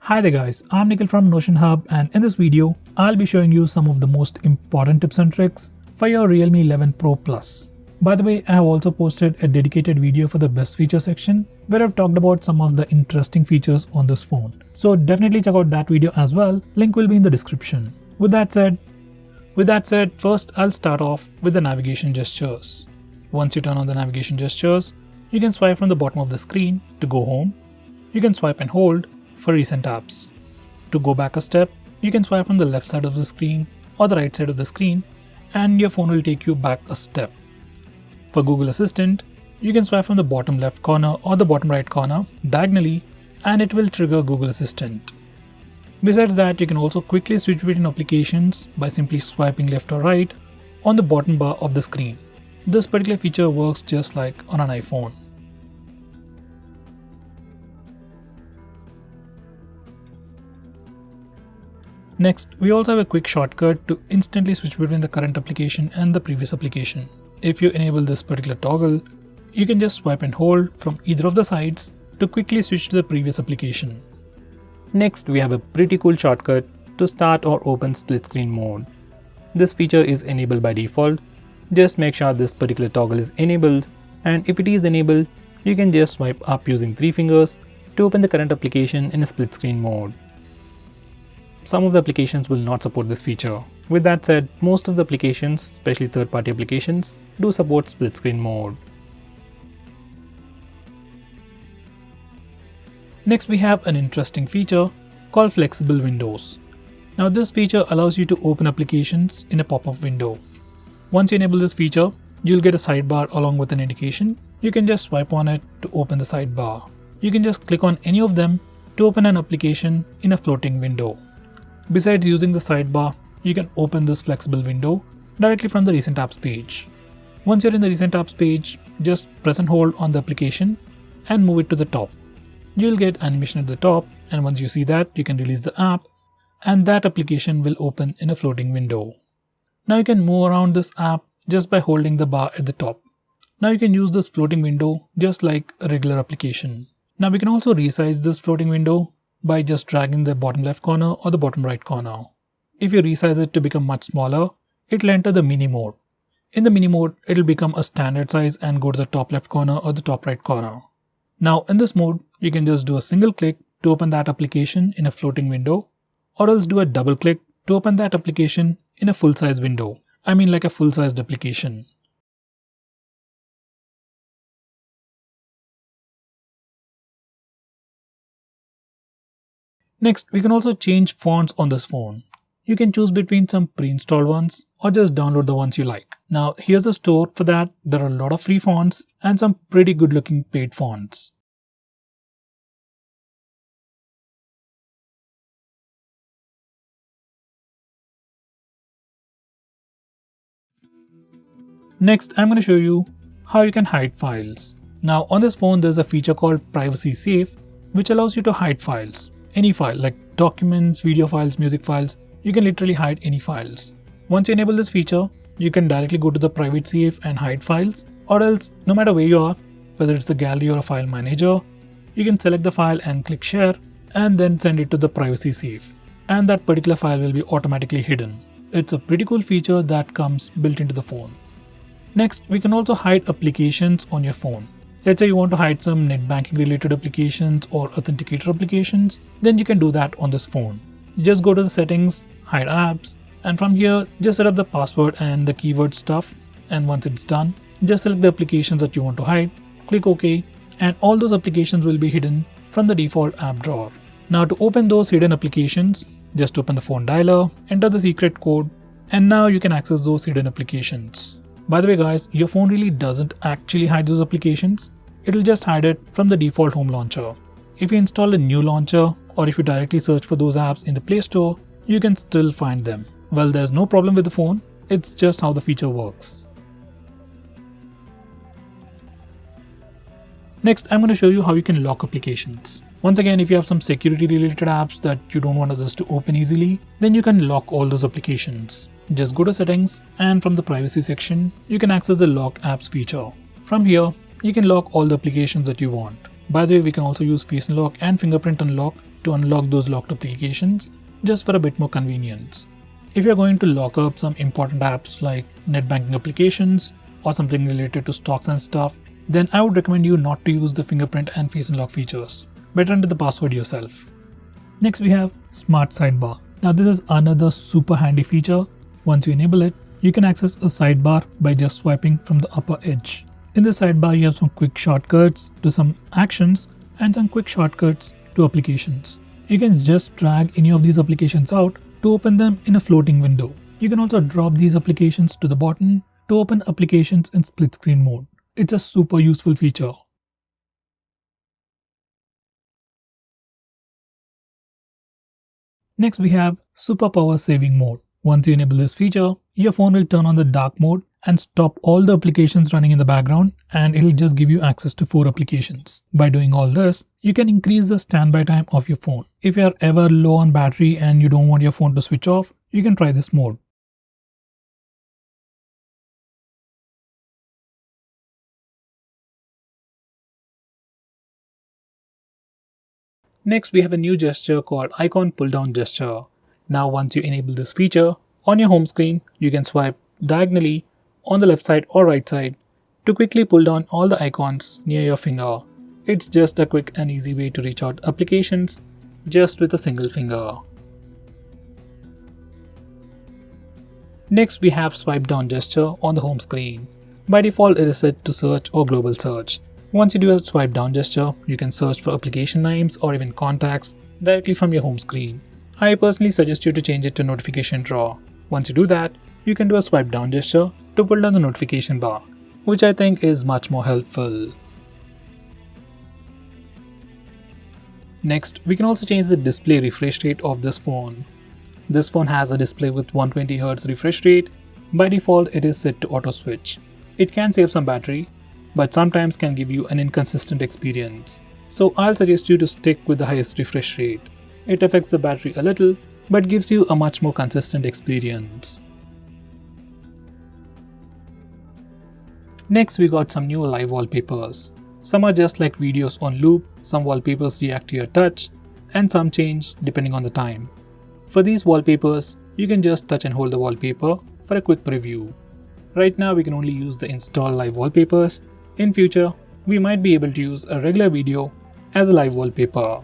Hi there guys, I'm Nikhil from Notion Hub, and in this video, I'll be showing you some of the most important tips and tricks for your Realme 11 Pro Plus. By the way, I have also posted a dedicated video for the best feature section where I've talked about some of the interesting features on this phone. So definitely check out that video as well, link will be in the description. With that said, first I'll start off with the navigation gestures. Once you turn on the navigation gestures, you can swipe from the bottom of the screen to go home. You can swipe and hold for recent apps. To go back a step, you can swipe from the left side of the screen or the right side of the screen and your phone will take you back a step. For Google Assistant, you can swipe from the bottom left corner or the bottom right corner diagonally and it will trigger Google Assistant. Besides that, you can also quickly switch between applications by simply swiping left or right on the bottom bar of the screen. This particular feature works just like on an iPhone. Next, we also have a quick shortcut to instantly switch between the current application and the previous application. If you enable this particular toggle, you can just swipe and hold from either of the sides to quickly switch to the previous application. Next, we have a pretty cool shortcut to start or open split screen mode. This feature is enabled by default. Just make sure this particular toggle is enabled, and if it is enabled, you can just swipe up using 3 fingers to open the current application in a split screen mode. Some of the applications will not support this feature. With that said, most of the applications, especially third-party applications, do support split screen mode. Next, we have an interesting feature called flexible windows. Now this feature allows you to open applications in a pop-up window. Once you enable this feature, you'll get a sidebar along with an indication. You can just swipe on it to open the sidebar. You can just click on any of them to open an application in a floating window. Besides using the sidebar, you can open this flexible window directly from the recent apps page. Once you're in the recent apps page, just press and hold on the application and move it to the top. You'll get animation at the top, and once you see that, you can release the app and that application will open in a floating window. Now you can move around this app just by holding the bar at the top. Now you can use this floating window just like a regular application. Now we can also resize this floating window by just dragging the bottom left corner or the bottom right corner. If you resize it to become much smaller, it will enter the mini mode. In the mini mode, it will become a standard size and go to the top left corner or the top right corner. Now in this mode, you can just do a single click to open that application in a floating window, or else do a double click to open that application in a full size window. I mean like a full sized application. Next, we can also change fonts on this phone. You can choose between some pre-installed ones or just download the ones you like. Now here's a store for that. There are a lot of free fonts and some pretty good looking paid fonts. Next, I'm going to show you how you can hide files. Now on this phone, there's a feature called Privacy Safe, which allows you to hide files. Any file like documents, video files, music files, you can literally hide any files. Once you enable this feature, you can directly go to the Privacy Safe and hide files, or else no matter where you are, whether it's the gallery or a file manager, you can select the file and click share and then send it to the Privacy Safe, and that particular file will be automatically hidden. It's a pretty cool feature that comes built into the phone. Next, we can also hide applications on your phone. Let's say you want to hide some net banking related applications or authenticator applications, then you can do that on this phone. You just go to the settings, hide apps, and from here just set up the password and the keyword stuff, and once it's done, just select the applications that you want to hide, click OK, and all those applications will be hidden from the default app drawer. Now to open those hidden applications, just open the phone dialer, enter the secret code, and now you can access those hidden applications. By the way guys, your phone really doesn't actually hide those applications. It'll just hide it from the default home launcher. If you install a new launcher or if you directly search for those apps in the Play Store, you can still find them. Well, there's no problem with the phone, it's just how the feature works. Next, I'm going to show you how you can lock applications. Once again, if you have some security related apps that you don't want others to open easily, then you can lock all those applications. Just go to settings and from the privacy section, you can access the lock apps feature. From here, you can lock all the applications that you want. By the way, we can also use face unlock and fingerprint unlock to unlock those locked applications just for a bit more convenience. If you're going to lock up some important apps like net banking applications or something related to stocks and stuff, then I would recommend you not to use the fingerprint and face unlock features. Better enter the password yourself. Next we have Smart Sidebar. Now this is another super handy feature. Once you enable it, you can access a sidebar by just swiping from the upper edge. In the sidebar you have some quick shortcuts to some actions and some quick shortcuts to applications. You can just drag any of these applications out to open them in a floating window. You can also drop these applications to the bottom to open applications in split screen mode. It's a super useful feature. Next we have Super Power Saving Mode. Once you enable this feature, your phone will turn on the dark mode and stop all the applications running in the background, and it'll just give you access to 4 applications. By doing all this, you can increase the standby time of your phone. If you're ever low on battery and you don't want your phone to switch off, you can try this mode. Next we have a new gesture called Icon Pull Down Gesture. Now once you enable this feature, on your home screen you can swipe diagonally on the left side or right side to quickly pull down all the icons near your finger. It's just a quick and easy way to reach out applications just with a single finger. Next we have Swipe Down Gesture on the home screen. By default it is set to search or global search. Once you do a swipe down gesture, you can search for application names or even contacts directly from your home screen. I personally suggest you to change it to notification drawer. Once you do that, you can do a swipe down gesture to pull down the notification bar, which I think is much more helpful. Next, we can also change the display refresh rate of this phone. This phone has a display with 120Hz refresh rate. By default, it is set to auto switch. It can save some battery, but sometimes can give you an inconsistent experience. So I'll suggest you to stick with the highest refresh rate. It affects the battery a little, but gives you a much more consistent experience. Next we got some new live wallpapers. Some are just like videos on loop, some wallpapers react to your touch, and some change depending on the time. For these wallpapers, you can just touch and hold the wallpaper for a quick preview. Right now we can only use the install live wallpapers. In future, we might be able to use a regular video as a live wallpaper.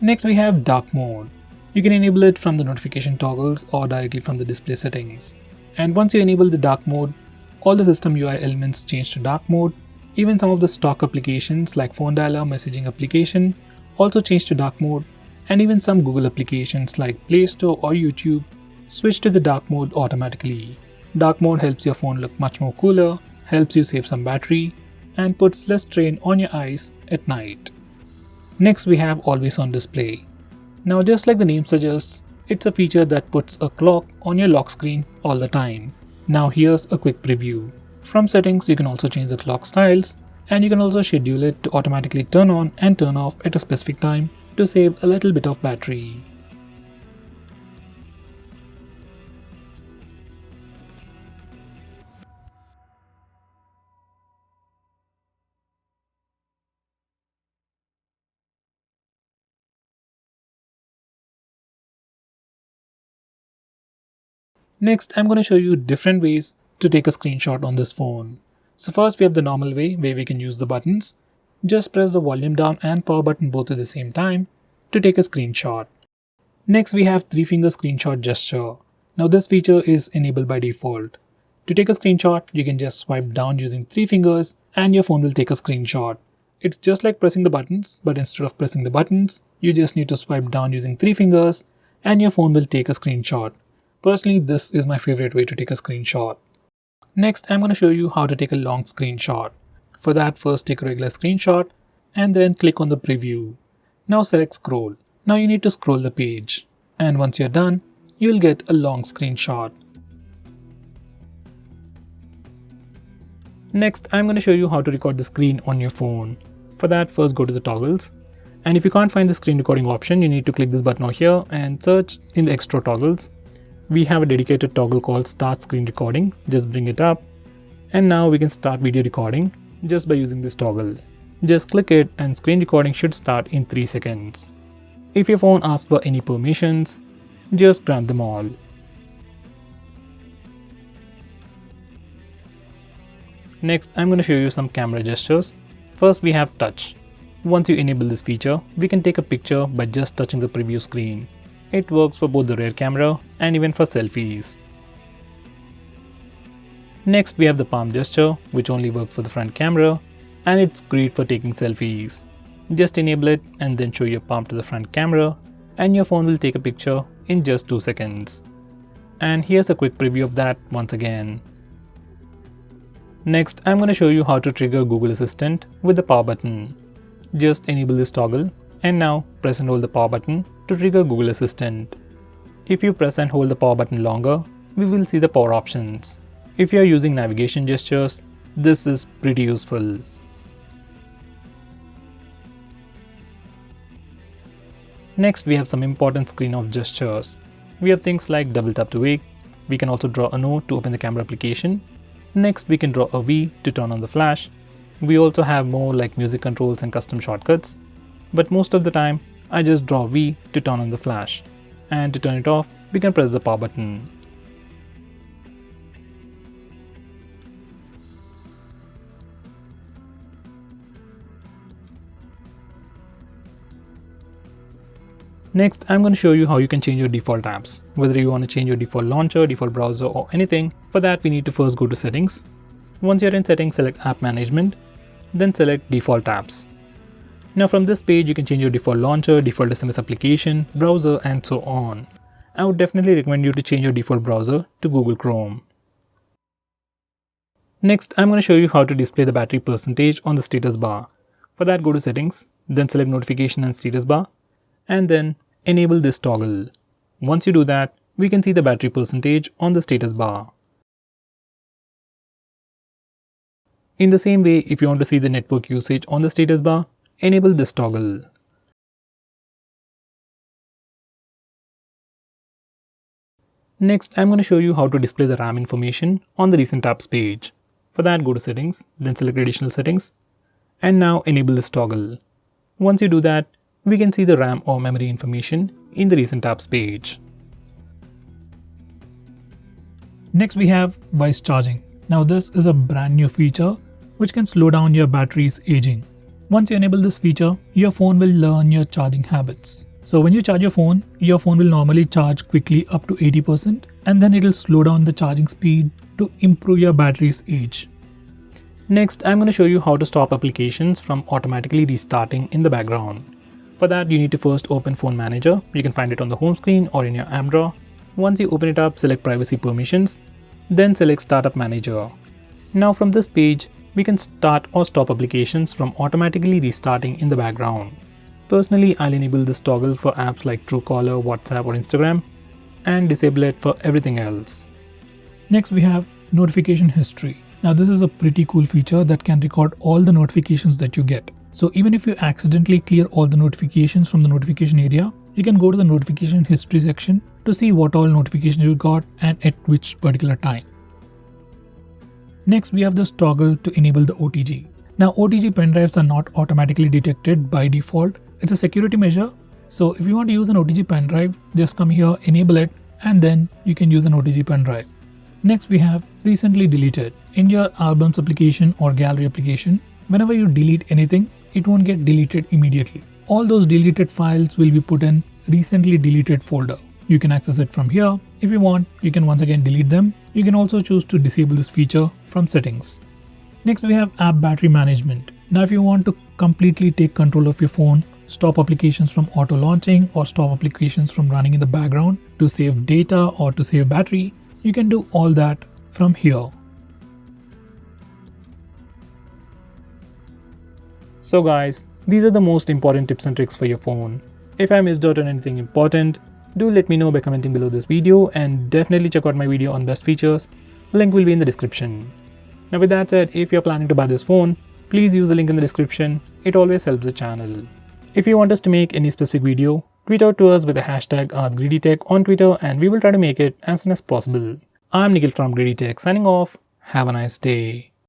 Next we have dark mode. You can enable it from the notification toggles or directly from the display settings. And once you enable the dark mode, all the system UI elements change to dark mode. Even some of the stock applications like phone dialer, messaging application also change to dark mode, and even some Google applications like Play Store or YouTube switch to the dark mode automatically. Dark mode helps your phone look much more cooler, helps you save some battery, and puts less strain on your eyes at night. Next we have Always On Display. Now just like the name suggests, it's a feature that puts a clock on your lock screen all the time. Now here's a quick preview. From settings you can also change the clock styles, and you can also schedule it to automatically turn on and turn off at a specific time to save a little bit of battery. Next, I'm going to show you different ways to take a screenshot on this phone. So first we have the normal way where we can use the buttons. Just press the volume down and power button both at the same time to take a screenshot. Next we have 3-finger screenshot gesture. Now this feature is enabled by default. To take a screenshot, you can just swipe down using 3 fingers and your phone will take a screenshot. It's just like pressing the buttons, but instead of pressing the buttons, you just need to swipe down using 3 fingers and your phone will take a screenshot. Personally, this is my favorite way to take a screenshot. Next, I'm going to show you how to take a long screenshot. For that, first take a regular screenshot and then click on the preview. Now select scroll. Now you need to scroll the page. And once you're done, you'll get a long screenshot. Next, I'm going to show you how to record the screen on your phone. For that, first go to the toggles. And if you can't find the screen recording option, you need to click this button over here and search in the extra toggles. We have a dedicated toggle called Start Screen Recording. Just bring it up. And now we can start video recording just by using this toggle. Just click it and screen recording should start in 3 seconds. If your phone asks for any permissions, just grant them all. Next, I'm going to show you some camera gestures. First, we have touch. Once you enable this feature, we can take a picture by just touching the preview screen. It works for both the rear camera and even for selfies. Next, we have the palm gesture, which only works for the front camera, and it's great for taking selfies. Just enable it and then show your palm to the front camera, and your phone will take a picture in just 2 seconds. And here's a quick preview of that once again. Next, I'm going to show you how to trigger Google Assistant with the power button. Just enable this toggle and now press and hold the power button to trigger Google Assistant. If you press and hold the power button longer, we will see the power options. If you are using navigation gestures, this is pretty useful. Next, we have some important screen off gestures. We have things like double tap to wake. We can also draw a note to open the camera application. Next, we can draw a V to turn on the flash. We also have more like music controls and custom shortcuts. But most of the time, I just draw V to turn on the flash. And to turn it off, we can press the power button. Next, I'm going to show you how you can change your default apps. Whether you want to change your default launcher, default browser or anything, for that we need to first go to settings. Once you're in settings, select app management, then select default apps. Now from this page, you can change your default launcher, default SMS application, browser and so on. I would definitely recommend you to change your default browser to Google Chrome. Next, I'm going to show you how to display the battery percentage on the status bar. For that, go to settings, then select notification and status bar, and then enable this toggle. Once you do that, we can see the battery percentage on the status bar. In the same way, if you want to see the network usage on the status bar, enable this toggle. Next, I'm going to show you how to display the RAM information on the recent apps page. For that, go to settings, then select additional settings, and now enable this toggle. Once you do that, we can see the RAM or memory information in the recent apps page. Next, we have voice charging. Now this is a brand new feature which can slow down your battery's aging. Once you enable this feature, your phone will learn your charging habits. So when you charge your phone will normally charge quickly up to 80% and then it will slow down the charging speed to improve your battery's age. Next, I'm going to show you how to stop applications from automatically restarting in the background. For that, you need to first open Phone Manager. You can find it on the home screen or in your app drawer. Once you open it up, select Privacy Permissions, then select Startup Manager. Now from this page, we can start or stop applications from automatically restarting in the background. Personally, I'll enable this toggle for apps like Truecaller, WhatsApp or Instagram and disable it for everything else. Next, we have Notification History. Now this is a pretty cool feature that can record all the notifications that you get. So even if you accidentally clear all the notifications from the notification area, you can go to the notification history section to see what all notifications you got and at which particular time. Next, we have this toggle to enable the OTG. Now OTG pen drives are not automatically detected by default. It's a security measure. So if you want to use an OTG pen drive, just come here, enable it, and then you can use an OTG pen drive. Next, we have recently deleted. In your albums application or gallery application, whenever you delete anything, it won't get deleted immediately. All those deleted files will be put in recently deleted folder. You can access it from here. If you want, you can once again delete them. You can also choose to disable this feature from settings. Next, we have app battery management. Now if you want to completely take control of your phone, stop applications from auto launching or stop applications from running in the background to save data or to save battery, you can do all that from here. So guys, these are the most important tips and tricks for your phone. If I missed out on anything important, do let me know by commenting below this video and definitely check out my video on best features. Link will be in the description. Now with that said, if you're planning to buy this phone, please use the link in the description. It always helps the channel. If you want us to make any specific video, tweet out to us with the hashtag AskGreedyTech on Twitter and we will try to make it as soon as possible. I'm Nikhil from GreedyTech signing off. Have a nice day.